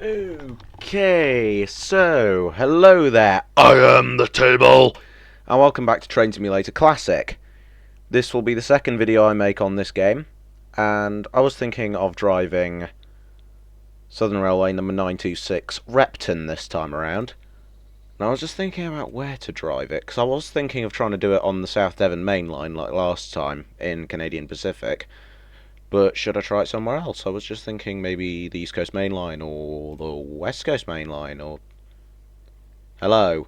Okay, so, hello there, I am the table, and welcome back to Train Simulator Classic. This will be the second video I make on this game, and I was thinking of driving Southern Railway number 926 Repton this time around. And I was just thinking about where to drive it, because I was thinking of trying to do it on the South Devon main line like last time in Canadian Pacific. But should I try it somewhere else? I was just thinking maybe the East Coast Main Line or the West Coast Main Line or... Hello.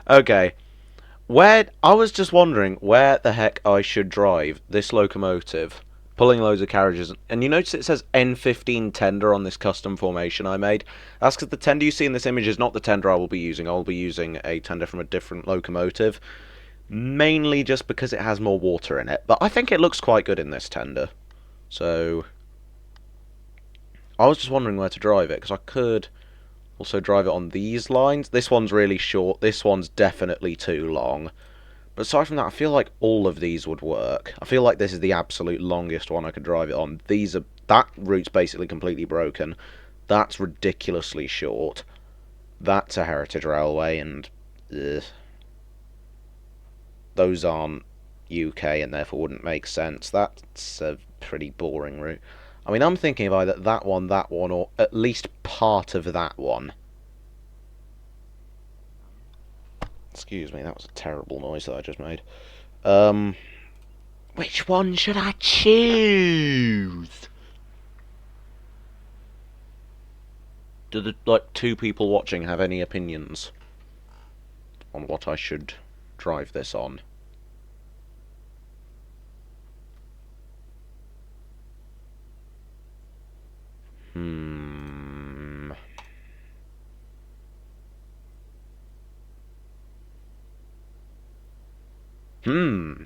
Okay. I was just wondering where the heck I should drive this locomotive, pulling loads of carriages. And you notice it says N15 tender on this custom formation I made. That's because the tender you see in this image is not the tender I will be using. I will be using a tender from a different locomotive. Mainly just because it has more water in it. But I think it looks quite good in this tender. So, I was just wondering where to drive it, because I could also drive it on these lines. This one's really short. This one's definitely too long. But aside from that, I feel like all of these would work. I feel like this is the absolute longest one I could drive it on. That route's basically completely broken. That's ridiculously short. That's a heritage railway, and... ugh. Those aren't UK and therefore wouldn't make sense. That's a pretty boring route. I mean, I'm thinking of either that one, or at least part of that one. Excuse me, that was a terrible noise that I just made. Which one should I choose? Do the, two people watching have any opinions on what I should drive this on?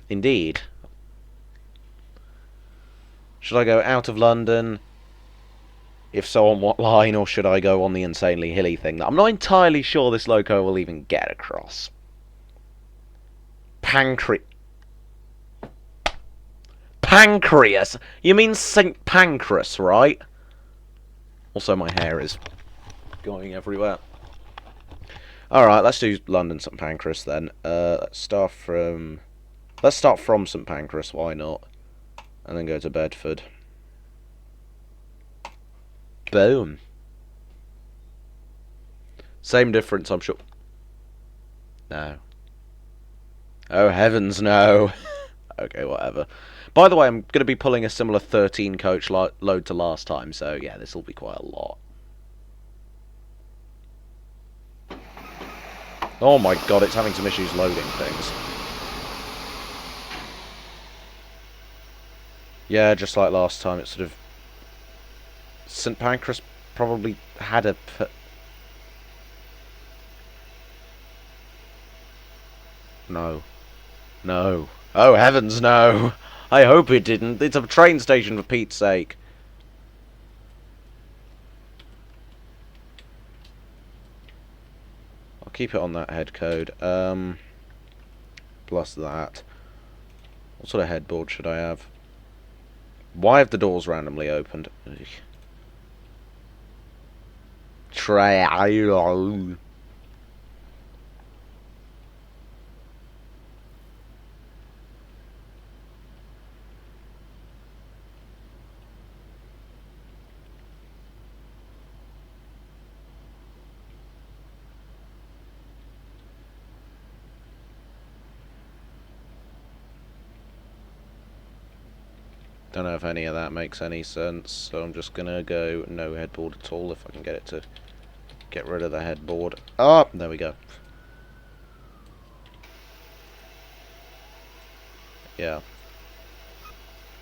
Indeed. Should I go out of London? If so, on what line, or should I go on the insanely hilly thing that I'm not entirely sure this loco will even get across? Pancras? You mean St. Pancras, right? Also, my hair is going everywhere. Alright, let's do London St. Pancras then. Let's start from St. Pancras, why not? And then go to Bedford. Boom. Same difference, I'm sure. No. Oh, heavens, no. Okay, whatever. By the way, I'm going to be pulling a similar 13 coach load to last time, so yeah, this will be quite a lot. Oh my god, it's having some issues loading things. Yeah, just like last time, it's sort of... St. Pancras probably had a... No. No. Oh, heavens, no! I hope it didn't. It's a train station, for Pete's sake. I'll keep it on that head code. Plus that. What sort of headboard should I have? Why have the doors randomly opened? Trail. Don't know if any of that makes any sense, so I'm just gonna go no headboard at all if I can get it to get rid of the headboard. Oh, there we go. Yeah.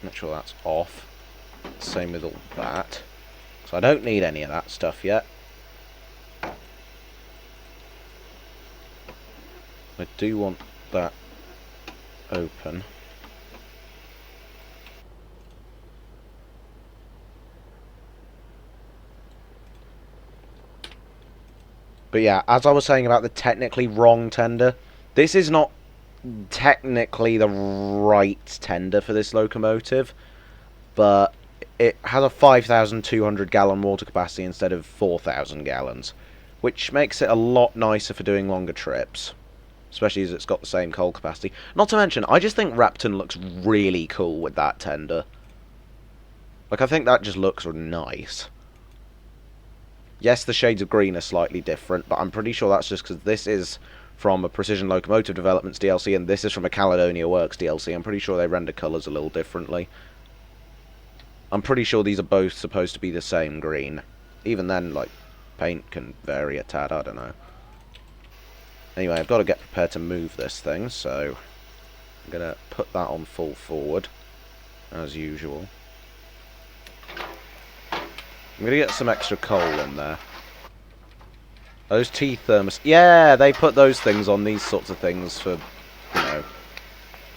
Make sure that's off. Same with all that. So I don't need any of that stuff yet. I do want that open. But yeah, as I was saying about the technically wrong tender, this is not technically the right tender for this locomotive, but it has a 5,200 gallon water capacity instead of 4,000 gallons, which makes it a lot nicer for doing longer trips, especially as it's got the same coal capacity. Not to mention, I just think Repton looks really cool with that tender. Like, I think that just looks nice. Yes, the shades of green are slightly different, but I'm pretty sure that's just because this is from a Precision Locomotive Developments DLC, and this is from a Caledonia Works DLC. I'm pretty sure they render colours a little differently. I'm pretty sure these are both supposed to be the same green. Even then, like, paint can vary a tad, I don't know. Anyway, I've got to get prepared to move this thing, so I'm going to put that on full forward, as usual. I'm going to get some extra coal in there. Those T-thermos... Yeah, they put those things on these sorts of things for, you know,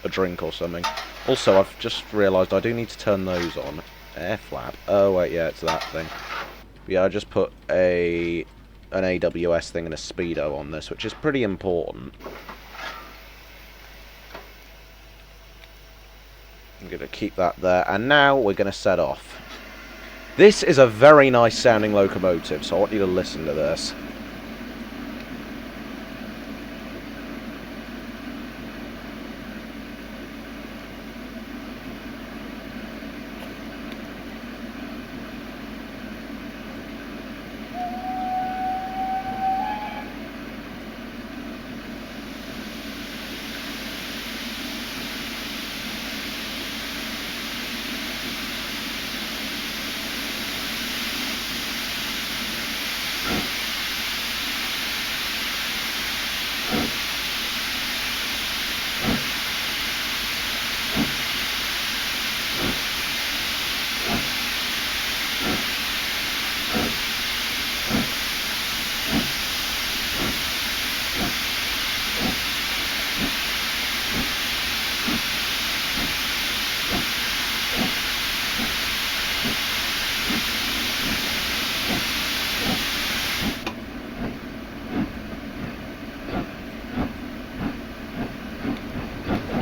a drink or something. Also, I've just realised I do need to turn those on. Air flap. Oh, wait, yeah, it's that thing. Yeah, I just put an AWS thing and a speedo on this, which is pretty important. I'm going to keep that there, and now we're going to set off. This is a very nice sounding locomotive, so I want you to listen to this.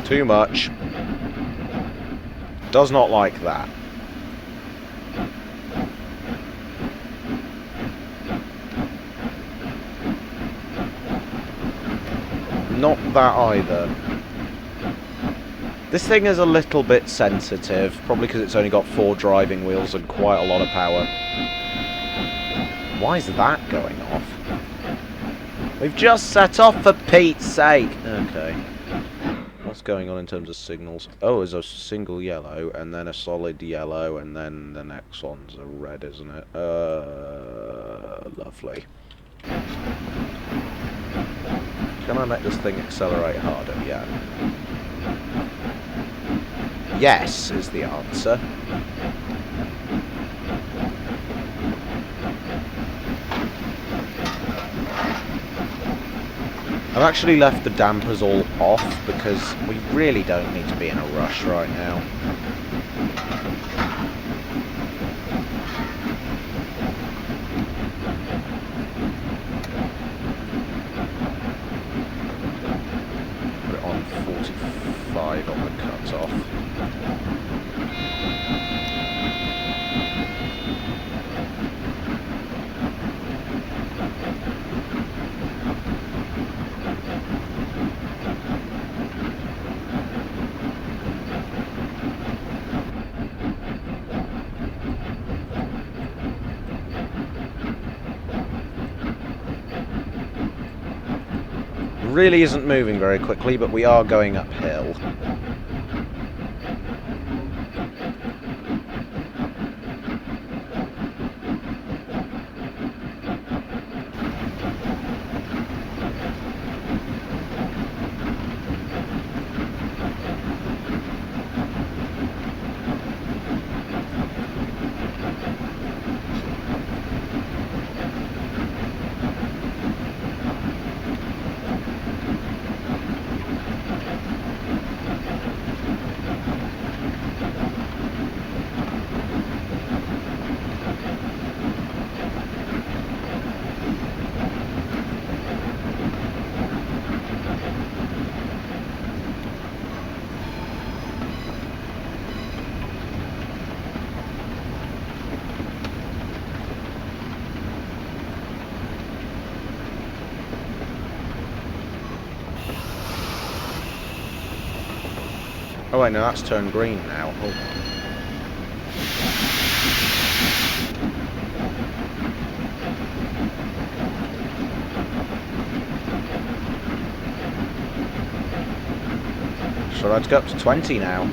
Too much. Does not like that. Not that either. This thing is a little bit sensitive, probably because it's only got 4 driving wheels and quite a lot of power. Why is that going off? We've just set off, for Pete's sake! Okay. What's going on in terms of signals? Oh, there's a single yellow, and then a solid yellow, and then the next one's a red, isn't it? Lovely. Can I make this thing accelerate harder? Yeah. Yes, is the answer. I've actually left the dampers all off because we really don't need to be in a rush right now. Put it on 45 on the cut-off. Really isn't moving very quickly, but we are going uphill. Oh wait, no, that's turned green now. Oh. So let's go up to 20 now.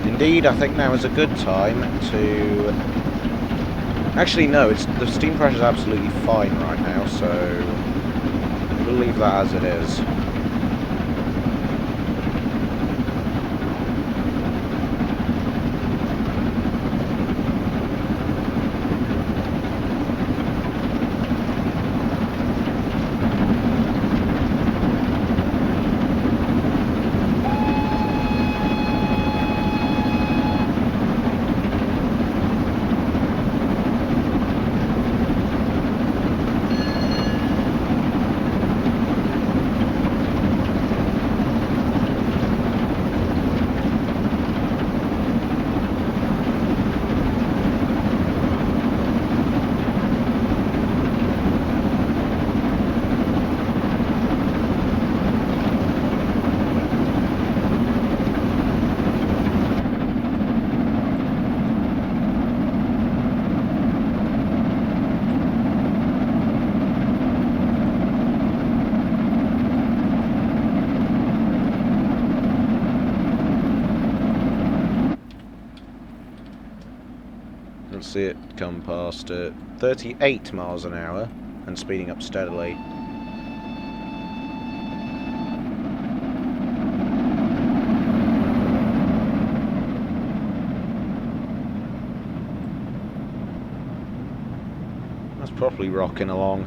Indeed, I think now is a good time to... Actually, no, the steam pressure is absolutely fine right now, so we'll leave that as it is. Let's see it come past 38 miles an hour and speeding up steadily. That's properly rocking along.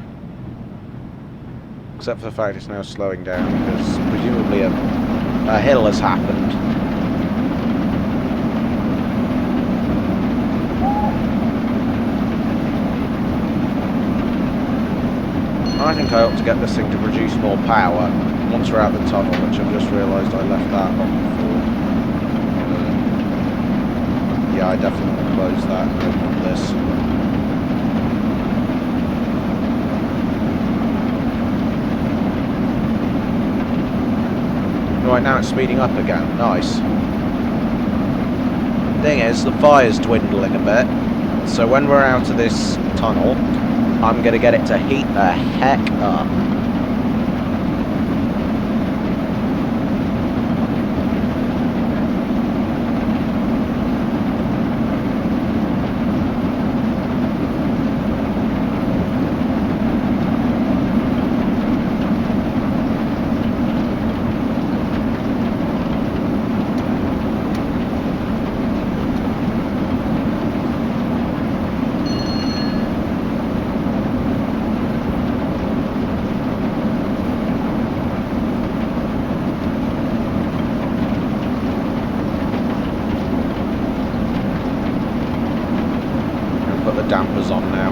Except for the fact it's now slowing down because presumably a hill has happened. I think I ought to get this thing to produce more power once we're out the tunnel, which I've just realised I left that on before. Yeah, I definitely want to close that and open this. Right, now it's speeding up again. Nice. Thing is, the fire's dwindling a bit, so when we're out of this tunnel, I'm going to get it to heat the heck up. Dampers on now.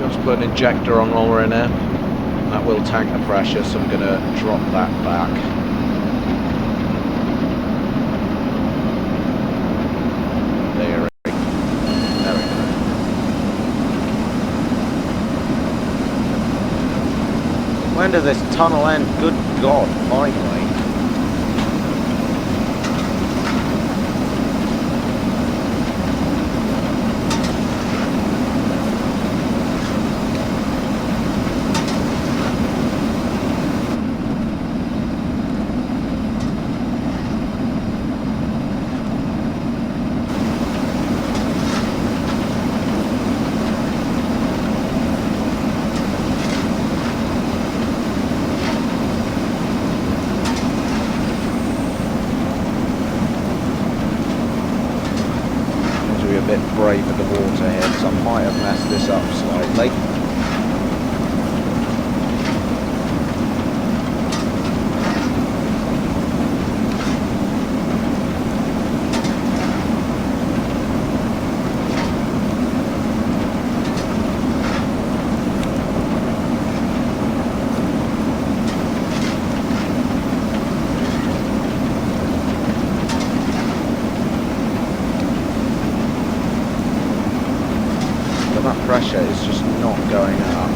Just put an injector on while we're in there. That will tank the pressure, so I'm going to drop that back. There we go. When does this tunnel end? Good God, finally. brave with the water here, because I might have messed this up slightly. Pressure is just not going up.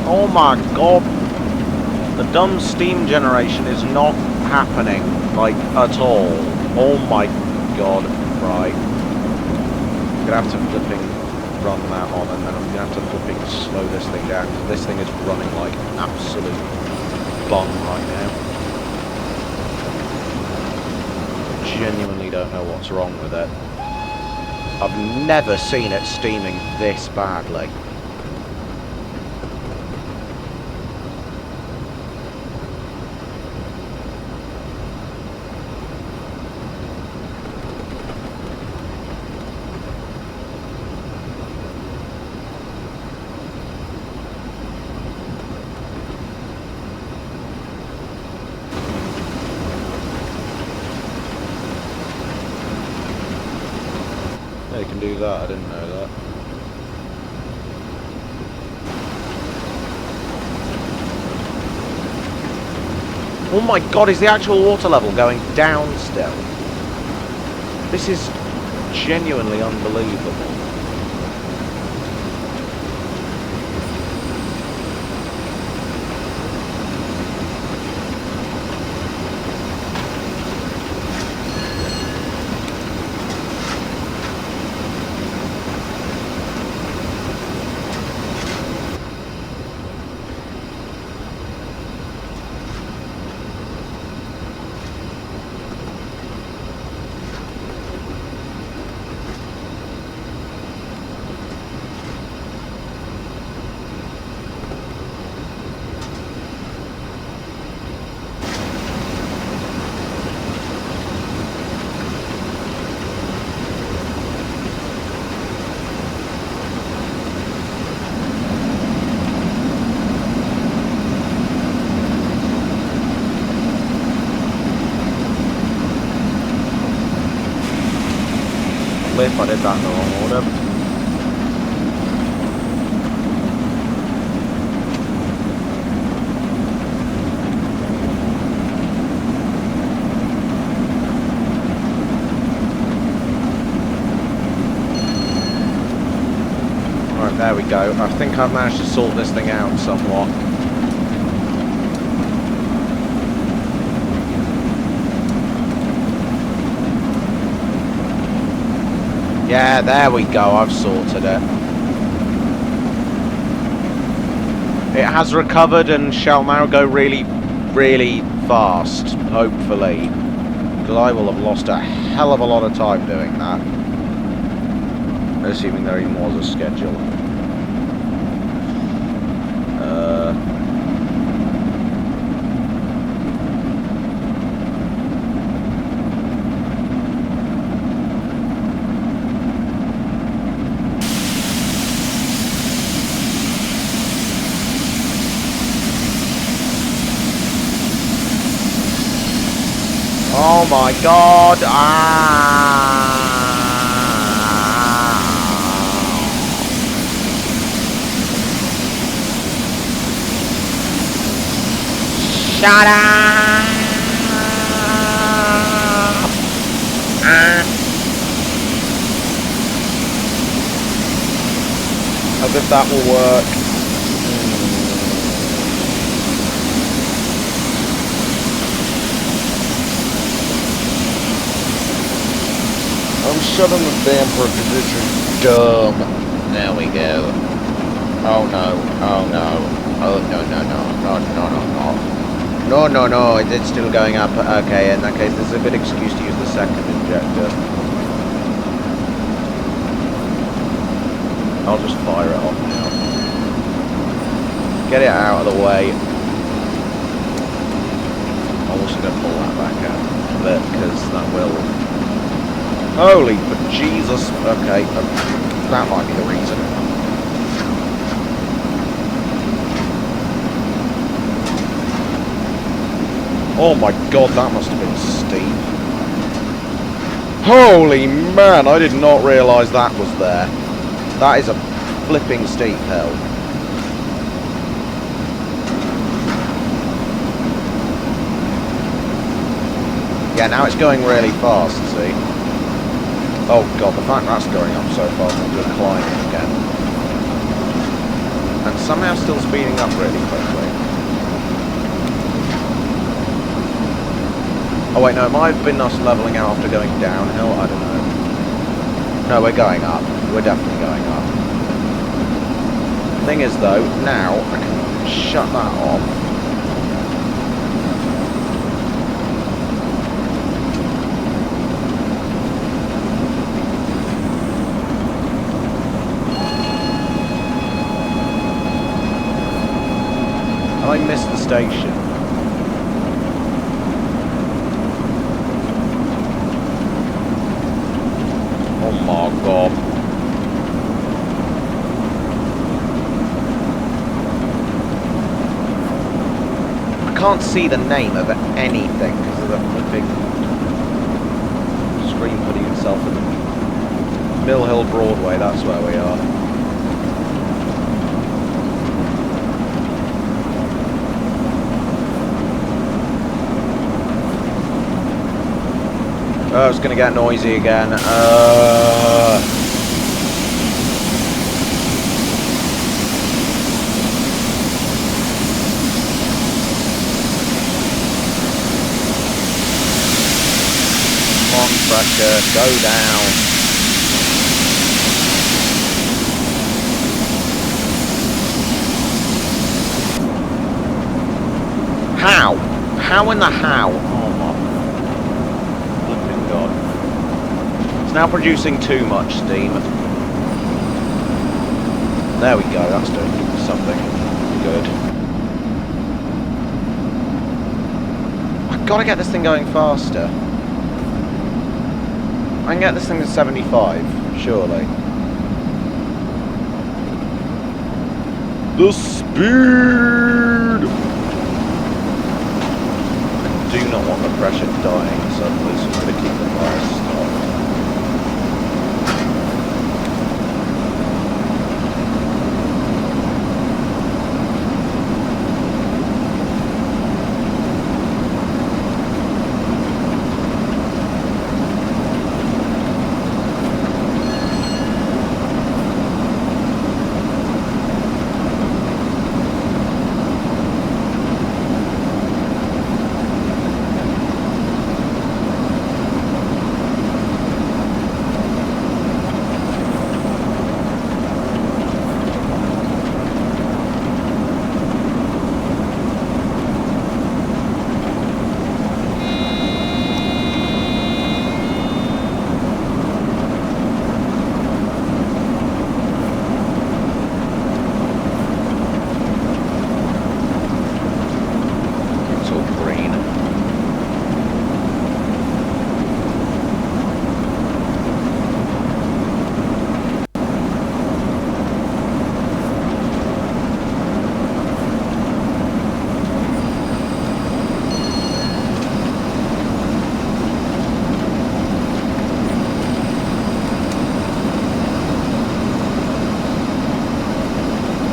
Oh my god, the dumb steam generation is not happening, like, at all. Oh my god, right. I'm gonna have to flipping run that on, and then I'm gonna have to flipping slow this thing down, because this thing is running like an absolute bung right now. Genuinely don't know what's wrong with it. I've never seen it steaming this badly. Yeah, you can do that, I didn't know that. Oh my god, is the actual water level going down still? This is genuinely unbelievable. If I did that in the wrong order. Right, there we go. I think I've managed to sort this thing out somewhat. Yeah, there we go, I've sorted it. It has recovered and shall now go really, really fast, hopefully. Because I will have lost a hell of a lot of time doing that. Assuming there even was a schedule. Oh my god! Shut up! As if that will work. Oh shut in the damper because this is dumb. There we go. Oh no, oh no. Oh no, no, no, no, no, no, no. No, no, no, it's still going up. Okay, in that case, this is a good excuse to use the second injector. I'll just fire it off now. Get it out of the way. I'm also going to pull that back out a bit, because that will... Holy Jesus! Okay, that might be the reason. Oh my god, that must have been steep. Holy man, I did not realise that was there. That is a flipping steep hill. Yeah, now it's going really fast, see? Oh god, the fact that's going up so fast, I'm just climbing again. And somehow still speeding up really quickly. Oh wait, no, it might have been us levelling out after going downhill, I don't know. No, we're going up. We're definitely going up. Thing is though, now I can shut that off. I missed the station. Oh my god. I can't see the name of anything because of the flipping screen putting itself in Mill Hill Broadway, that's where we are. Oh, it's gonna get noisy again. Come on, pressure, go down. How? How in the how? Oh my flipping god. It's now producing too much steam. There we go, that's doing something good. I've got to get this thing going faster. I can get this thing to 75, surely. The speed! I do not want the pressure dying suddenly, so I'm going to keep the fire stopped.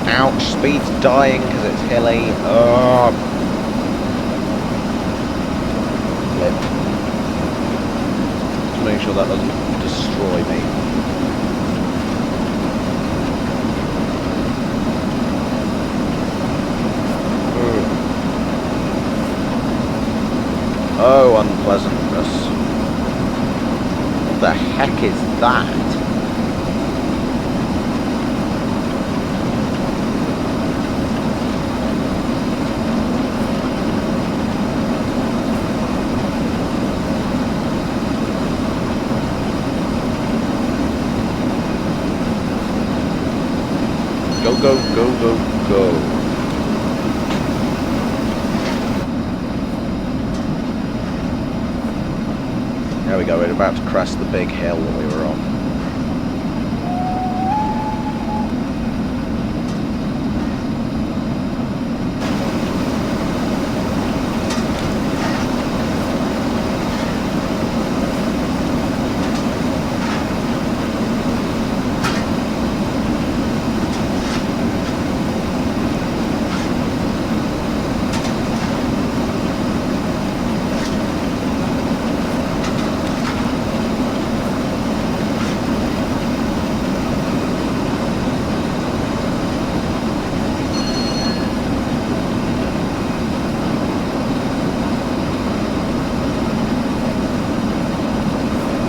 Ouch, speed's dying because it's hilly. Flip. Just make sure that doesn't destroy me. Oh, unpleasantness. the heck is that? Go, go, go, go, go. There we go, we're about to crest the big hill that we were on.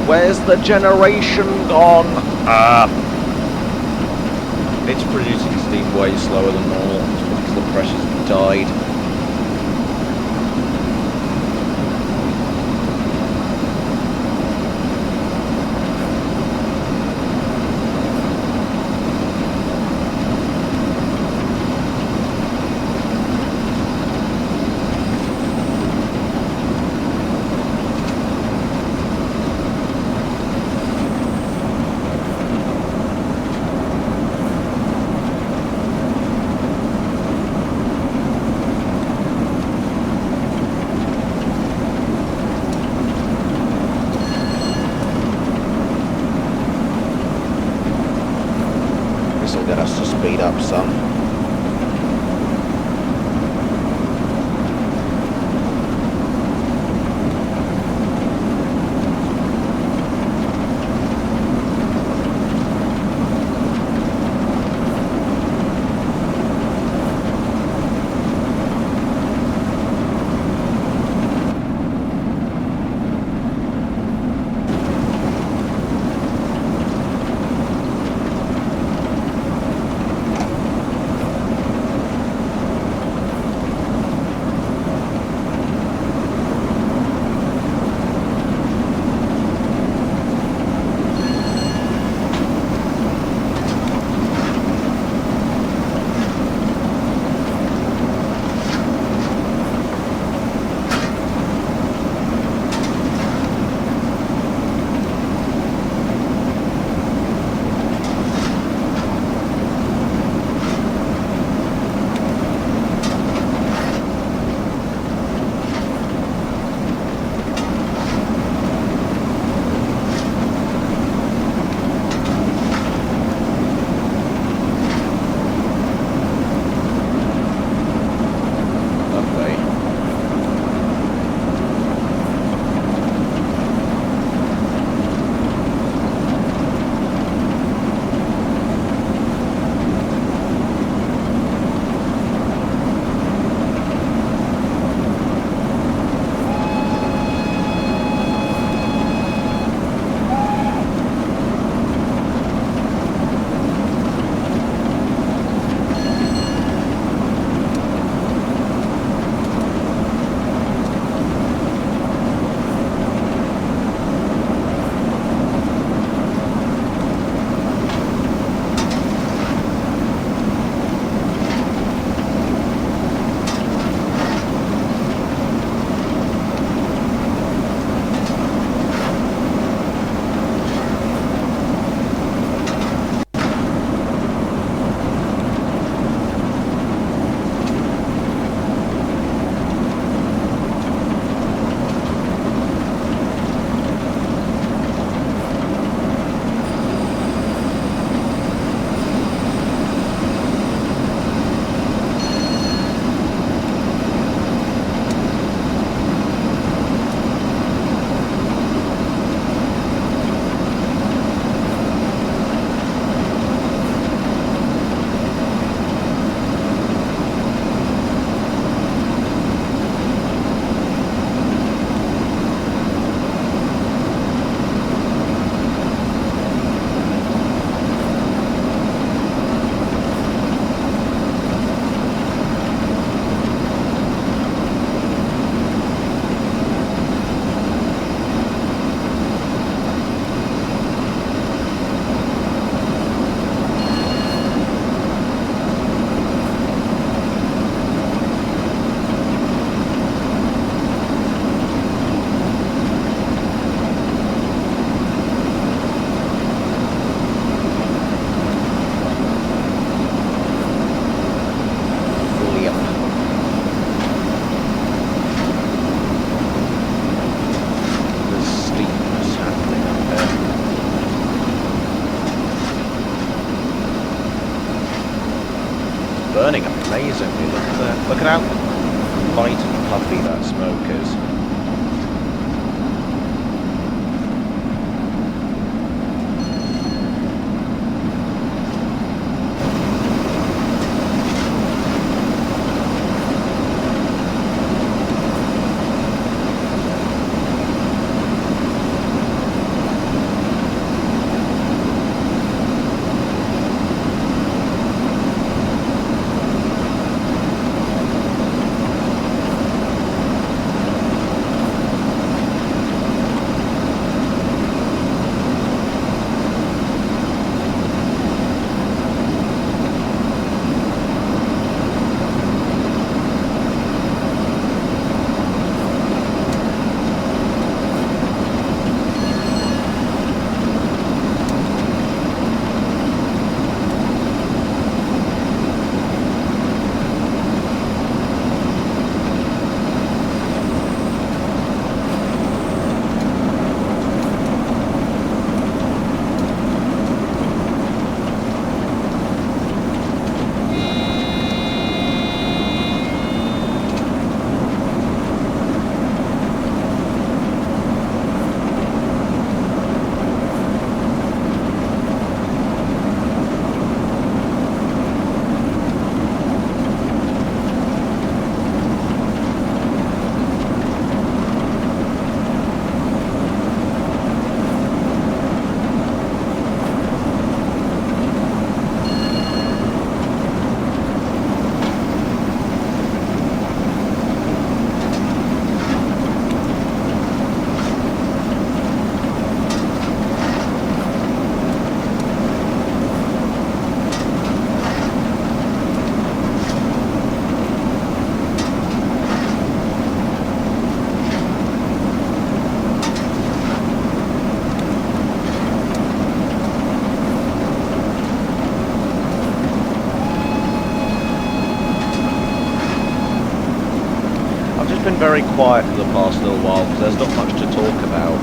Where's the generation gone? It's producing steam way slower than normal because the pressure's died. This'll get us to speed up some. simply look at that. Look at how light and puffy that smoke is. Been very quiet for the past little while because there's not much to talk about.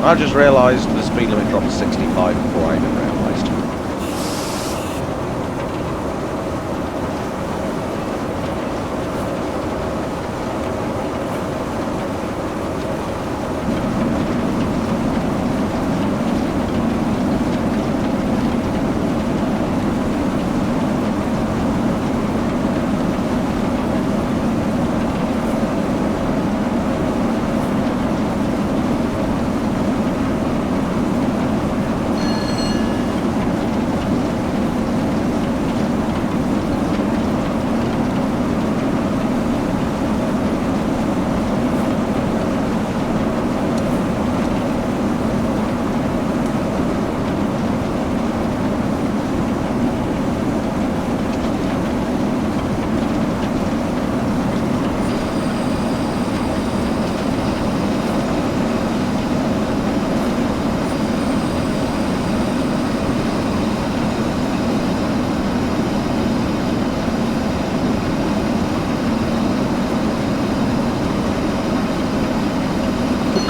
I just realised the speed limit dropped to 65 before I even realised.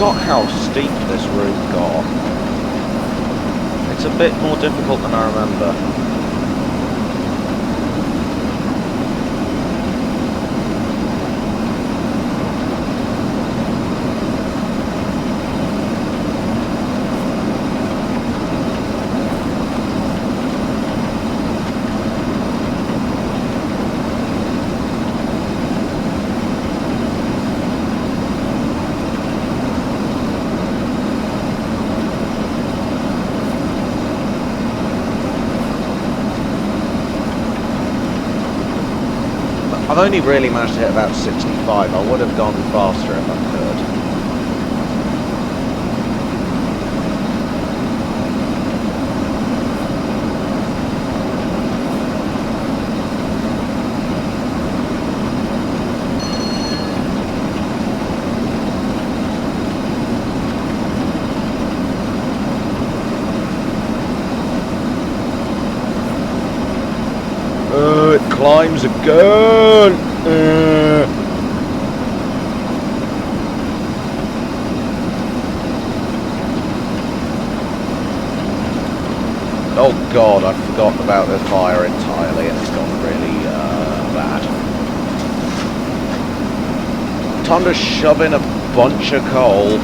Forgot how steep this route got. It's a bit more difficult than I remember. I've only really managed to hit about 65. I would have gone faster if I could. It climbs again. Oh god, I forgot about the fire entirely and it's gone really bad. Time to shove in a bunch of coal.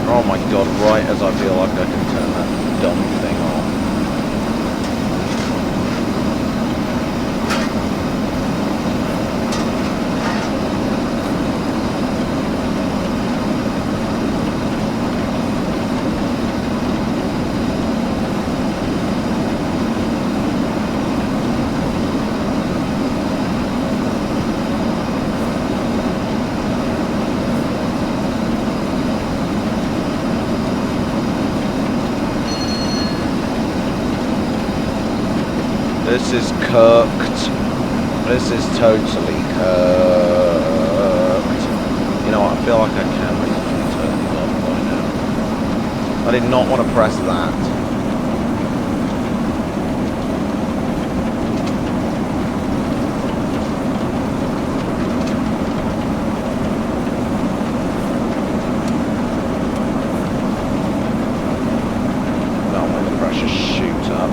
Oh my god, right as I feel like I can turn that dumb thing off. This is cooked. This is totally cooked. You know what, I feel like I can make it totally off by now. I did not want to press that. That'll make the pressure shoot up.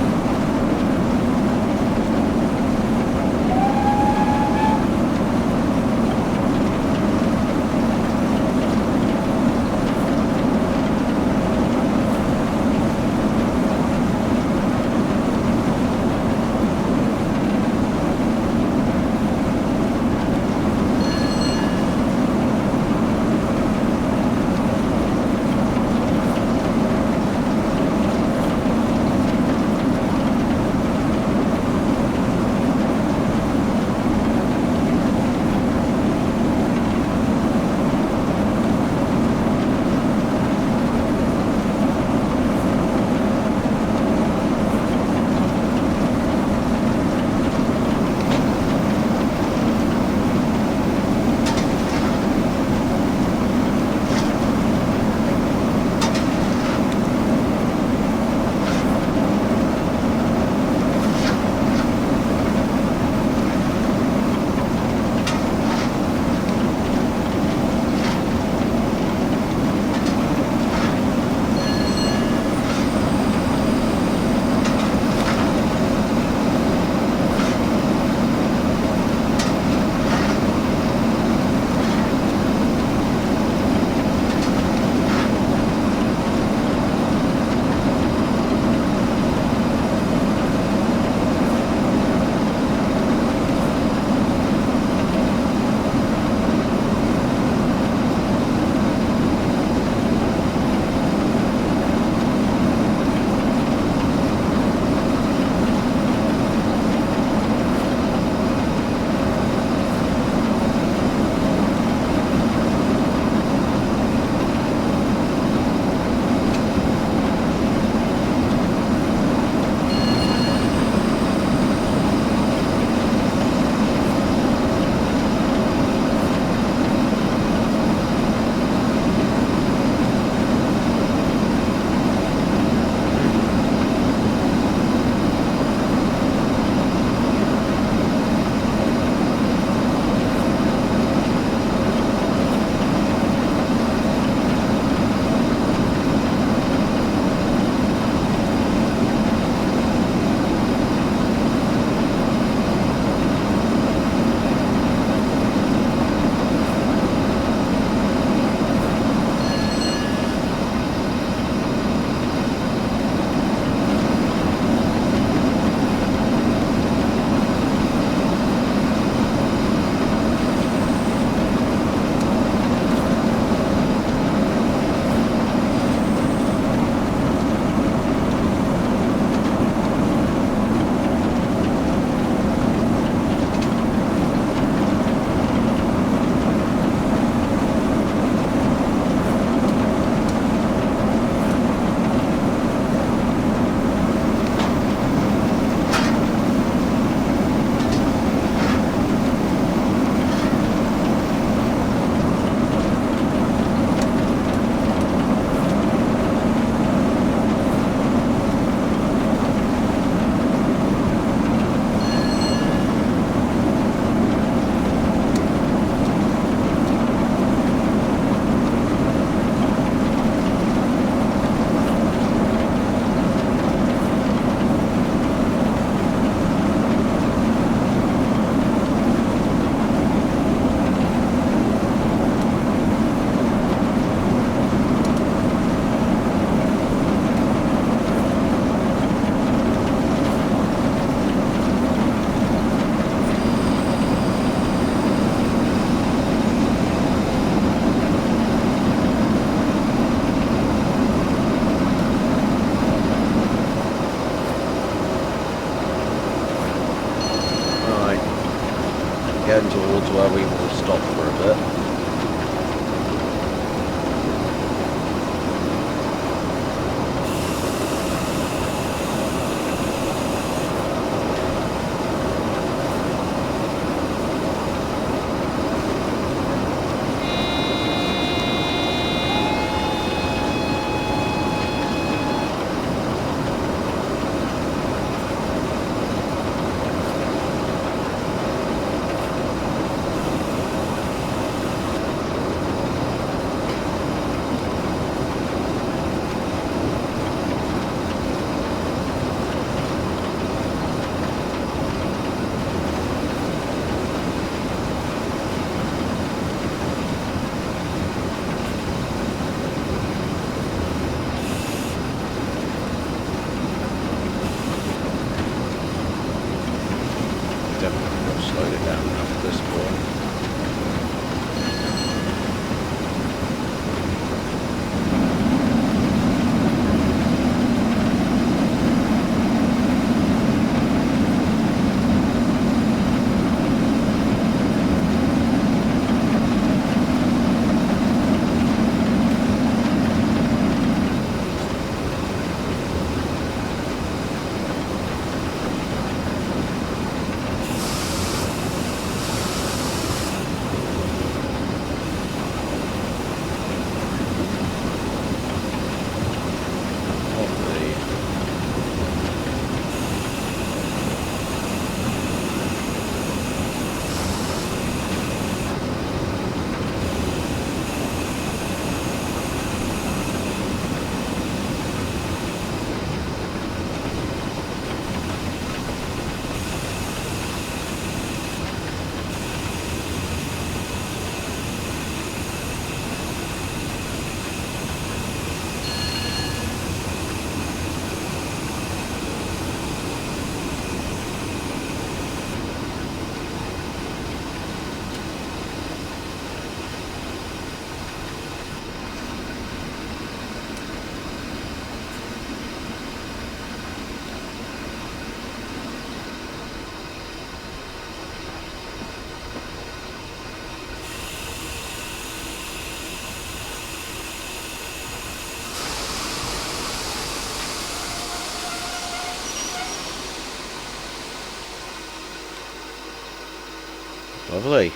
Lovely.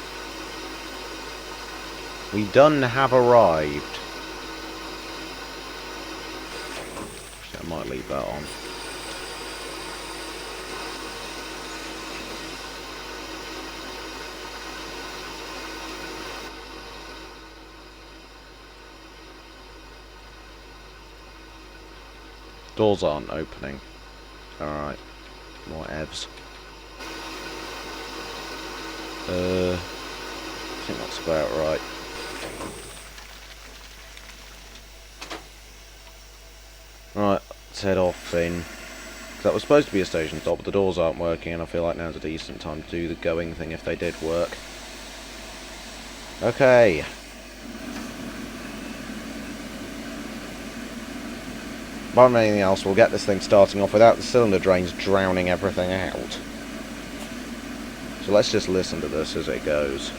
We done have arrived. Actually, I might leave that on. Doors aren't opening. Alright. More evs. I think that's about right. Right, let's head off in. That was supposed to be a station stop, but the doors aren't working, and I feel like now's a decent time to do the going thing if they did work. Okay. Apart from anything else, we'll get this thing starting off without the cylinder drains drowning everything out. So let's just listen to this as it goes.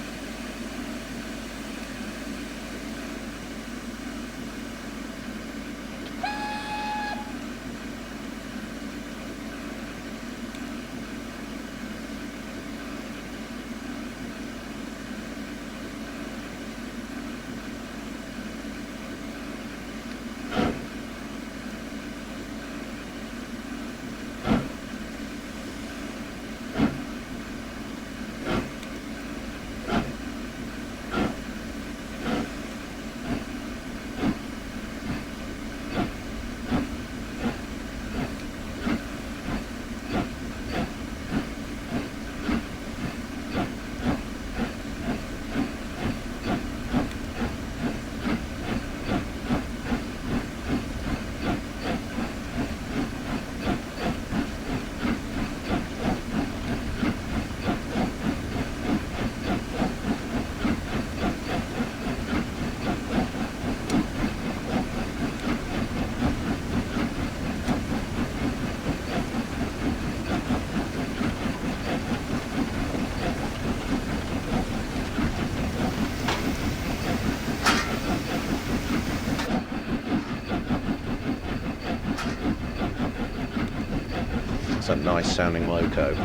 It's a nice sounding loco.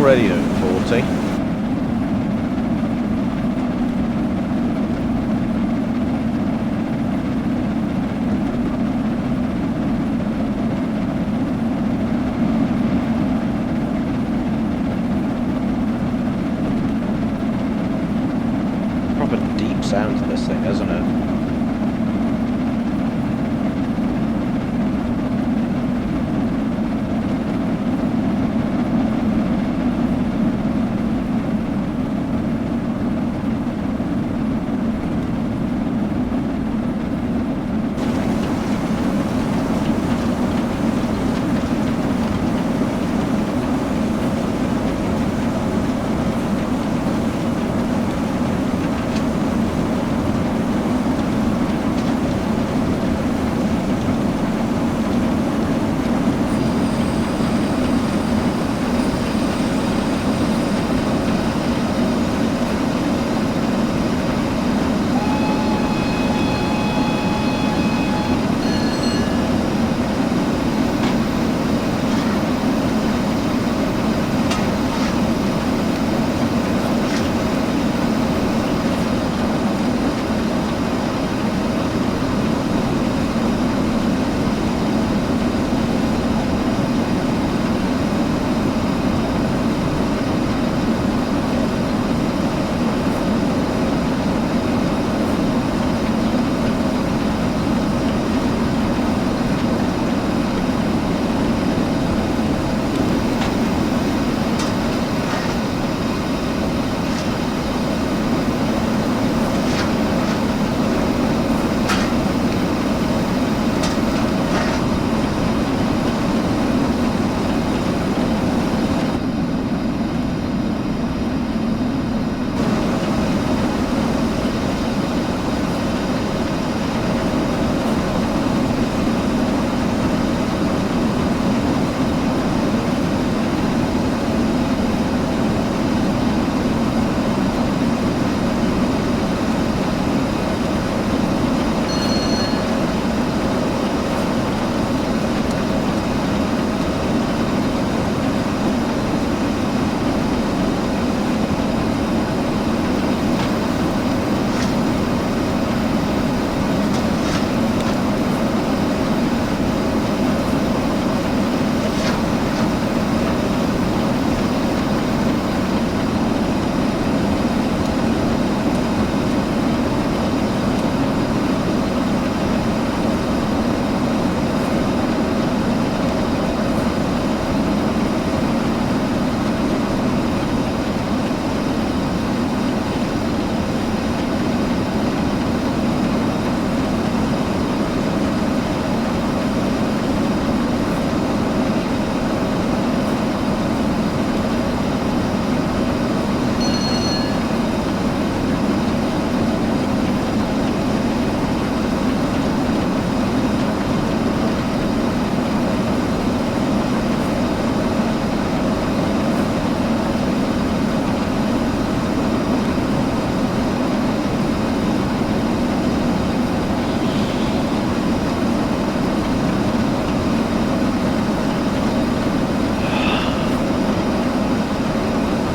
already doing 40. Proper deep sound to this thing, isn't it?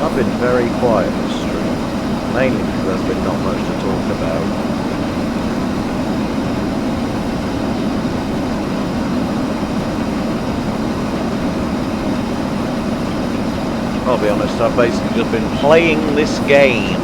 I've been very quiet this stream, mainly because there's been not much to talk about. I'll be honest, I've basically just been playing this game.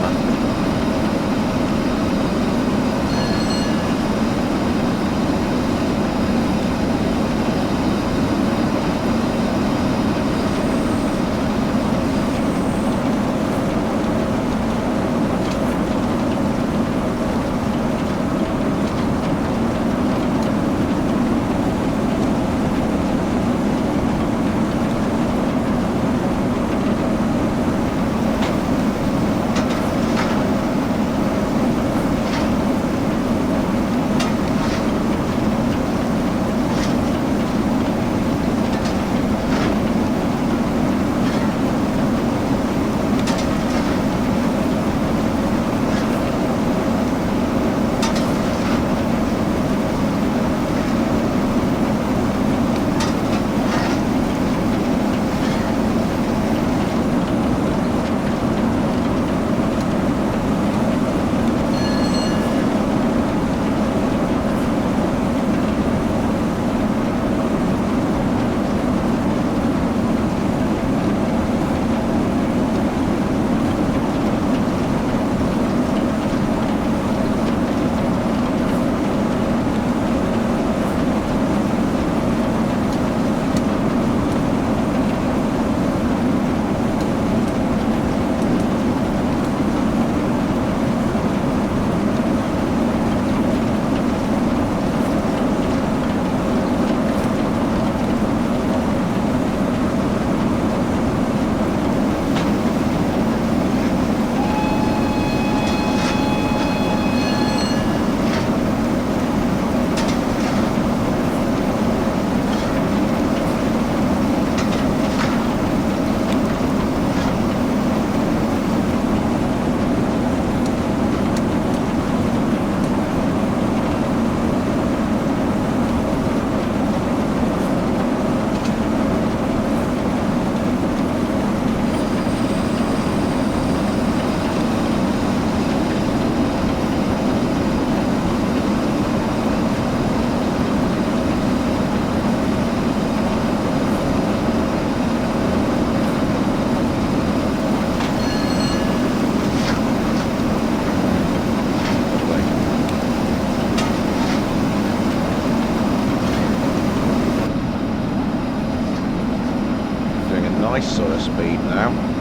now.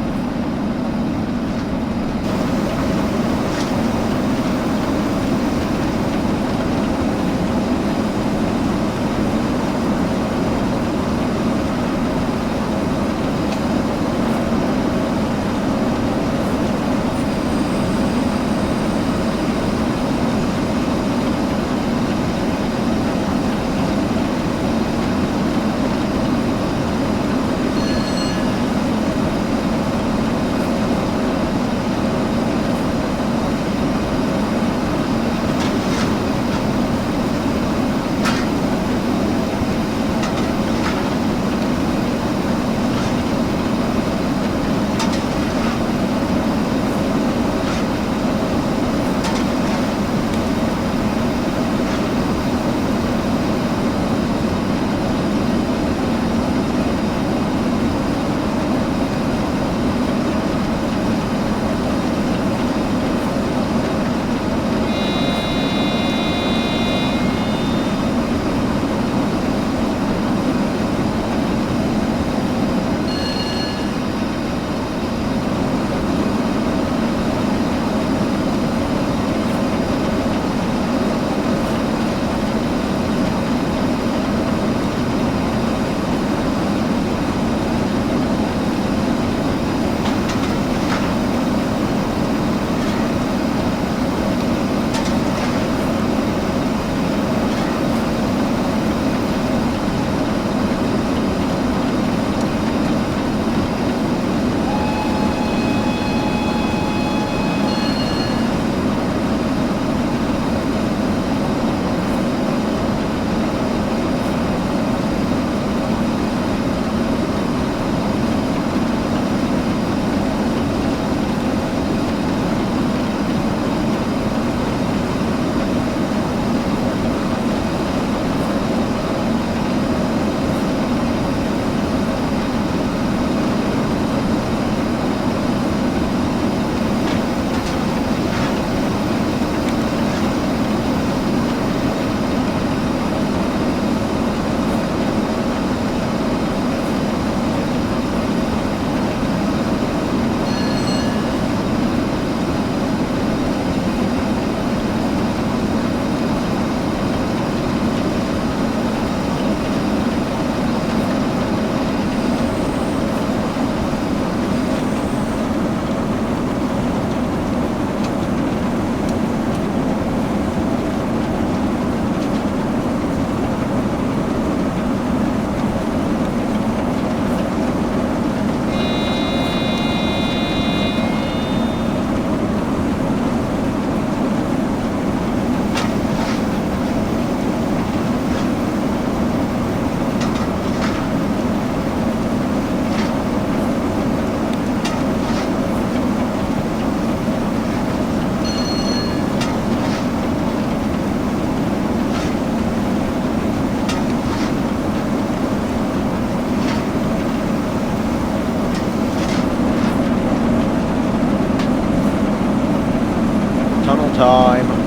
Tunnel time.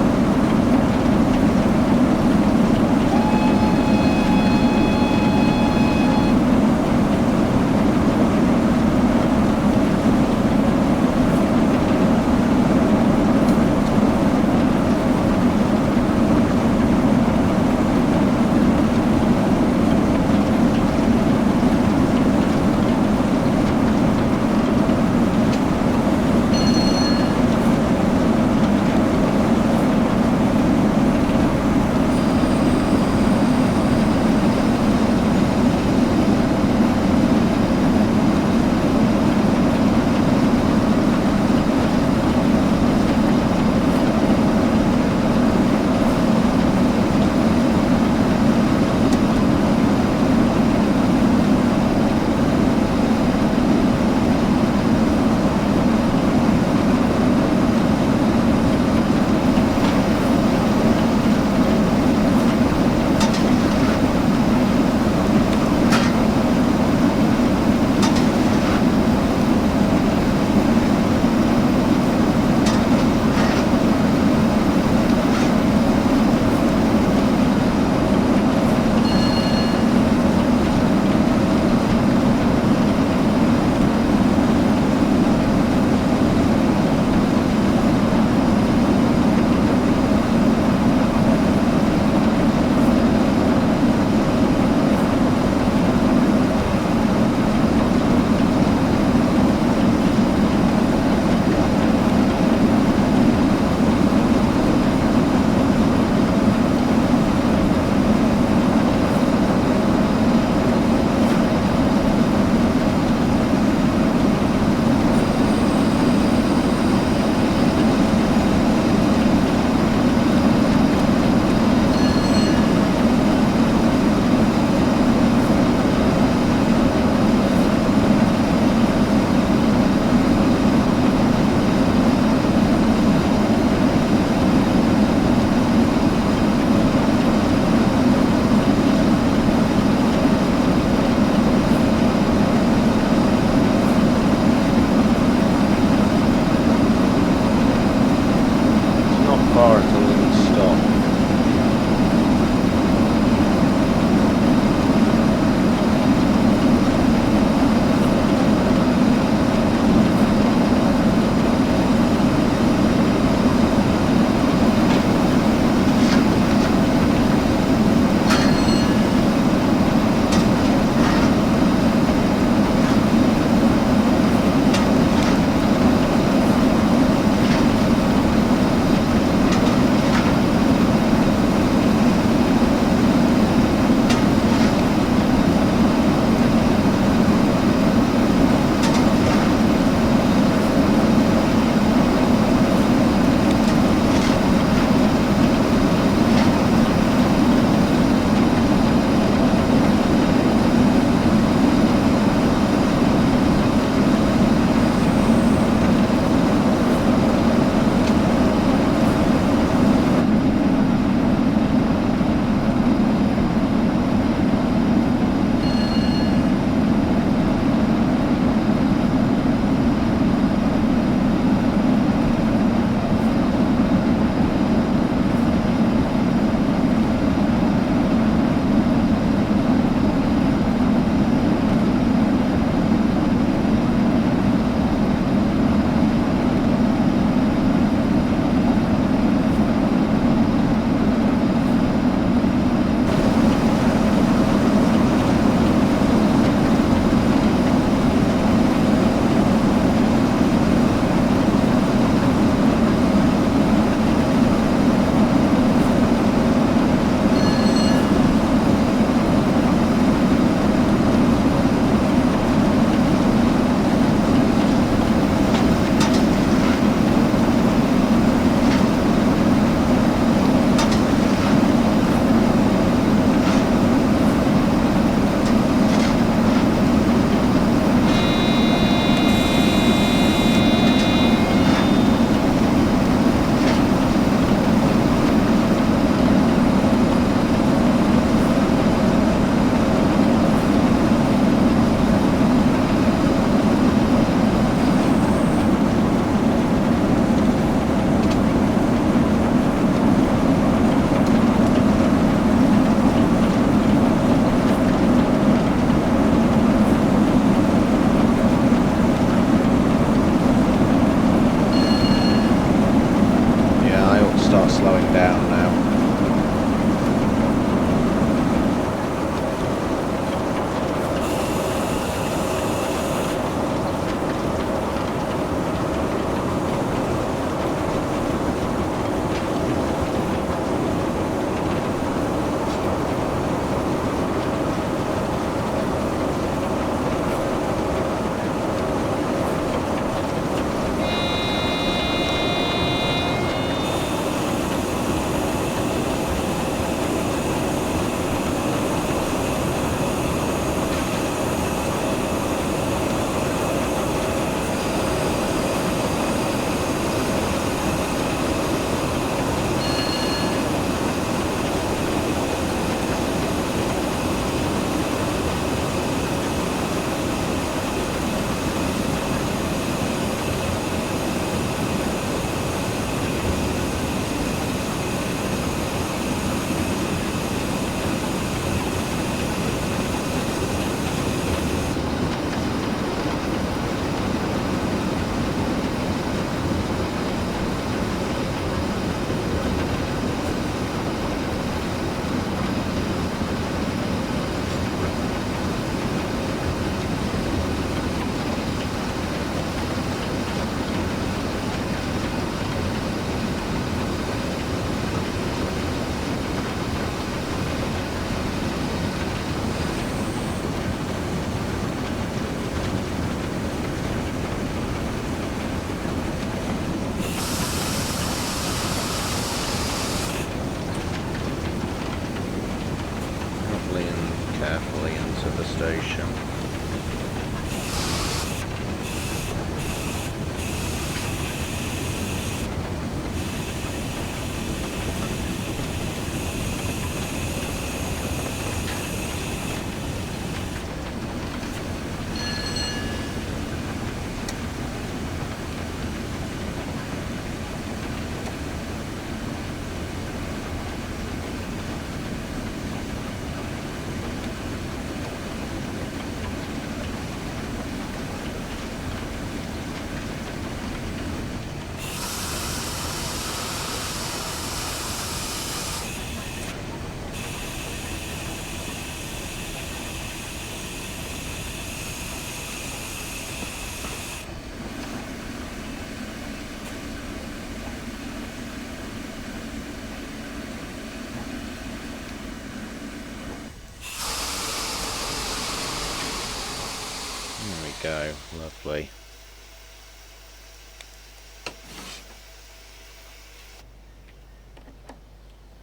go. Lovely.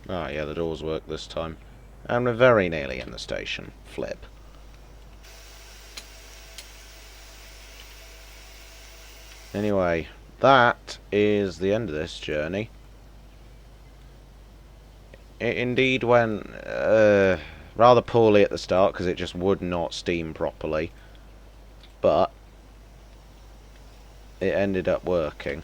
Ah, yeah, the doors work this time. And we're very nearly in the station. Flip. Anyway, that is the end of this journey. It indeed went rather poorly at the start because it just would not steam properly. But it ended up working.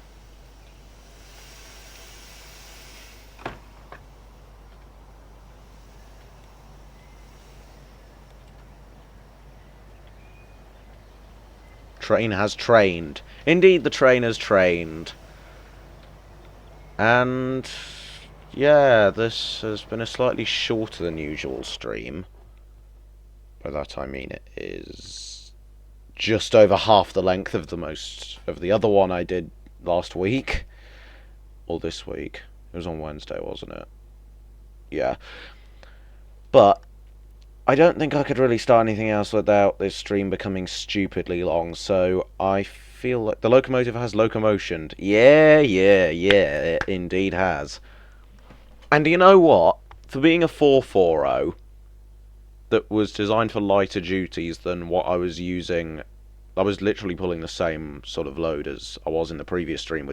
Train has trained. Indeed, the train has trained. And yeah, this has been a slightly shorter than usual stream. By that I mean it is just over half the length of the other one I did last week. Or this week. It was on Wednesday, wasn't it? Yeah. But I don't think I could really start anything else without this stream becoming stupidly long, so I feel like the locomotive has locomotioned. Yeah, it indeed has. And you know what? For being a 440 that was designed for lighter duties than what I was using, I was literally pulling the same sort of load as I was in the previous stream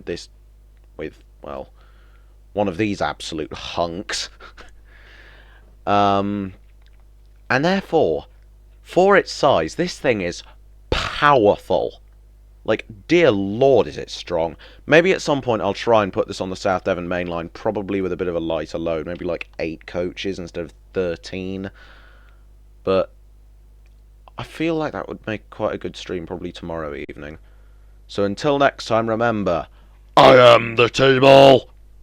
well, one of these absolute hunks. And therefore, for its size, this thing is powerful. Like, dear lord, is it strong. Maybe at some point I'll try and put this on the South Devon main line, probably with a bit of a lighter load, maybe like 8 coaches instead of 13. But I feel like that would make quite a good stream probably tomorrow evening. So until next time, remember, I am the table!